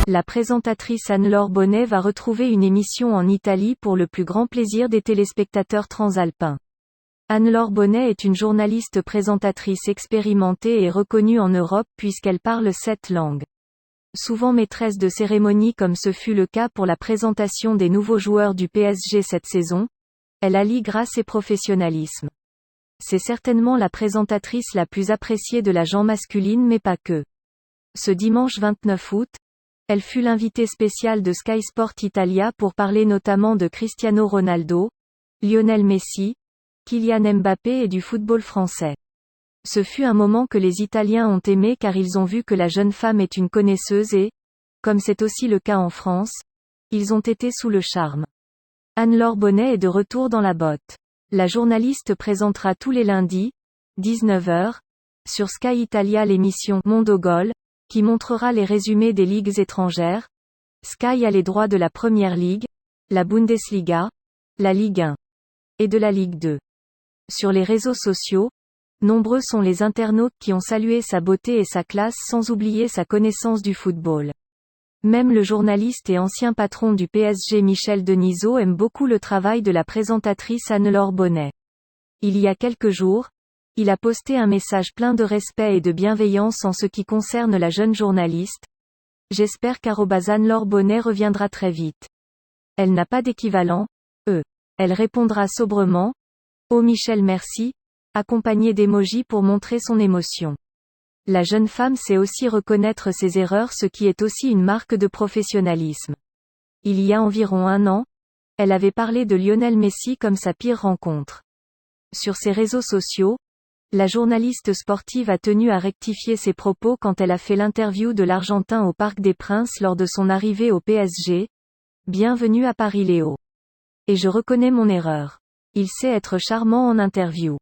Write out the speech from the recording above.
La présentatrice Anne-Laure Bonnet va retrouver une émission en Italie pour le plus grand plaisir des téléspectateurs transalpins. Anne-Laure Bonnet est une journaliste présentatrice expérimentée et reconnue en Europe puisqu'elle parle 7 langues. Souvent maîtresse de cérémonie comme ce fut le cas pour la présentation des nouveaux joueurs du PSG cette saison, elle allie grâce et professionnalisme. C'est certainement la présentatrice la plus appréciée de la gent masculine mais pas que. Ce dimanche 29 août, elle fut l'invitée spéciale de Sky Sport Italia pour parler notamment de Cristiano Ronaldo, Lionel Messi, Kylian Mbappé et du football français. Ce fut un moment que les Italiens ont aimé car ils ont vu que la jeune femme est une connaisseuse et, comme c'est aussi le cas en France, ils ont été sous le charme. Anne-Laure Bonnet est de retour dans la botte. La journaliste présentera tous les lundis, 19h, sur Sky Italia l'émission Mondogol, qui montrera les résumés des ligues étrangères. Sky a les droits de la Première Ligue, la Bundesliga, la Ligue 1 et de la Ligue 2. Sur les réseaux sociaux, nombreux sont les internautes qui ont salué sa beauté et sa classe sans oublier sa connaissance du football. Même le journaliste et ancien patron du PSG Michel Denisot aime beaucoup le travail de la présentatrice Anne-Laure Bonnet. Il y a quelques jours, il a posté un message plein de respect et de bienveillance en ce qui concerne la jeune journaliste. J'espère qu'Anne-Laure Bonnet reviendra très vite. Elle n'a pas d'équivalent. Elle répondra sobrement. Oh Michel merci, accompagné d'émojis pour montrer son émotion. La jeune femme sait aussi reconnaître ses erreurs, ce qui est aussi une marque de professionnalisme. Il y a environ 1 an, elle avait parlé de Lionel Messi comme sa pire rencontre. Sur ses réseaux sociaux, la journaliste sportive a tenu à rectifier ses propos quand elle a fait l'interview de l'Argentin au Parc des Princes lors de son arrivée au PSG. Bienvenue à Paris Léo. Et je reconnais mon erreur. Il sait être charmant en interview.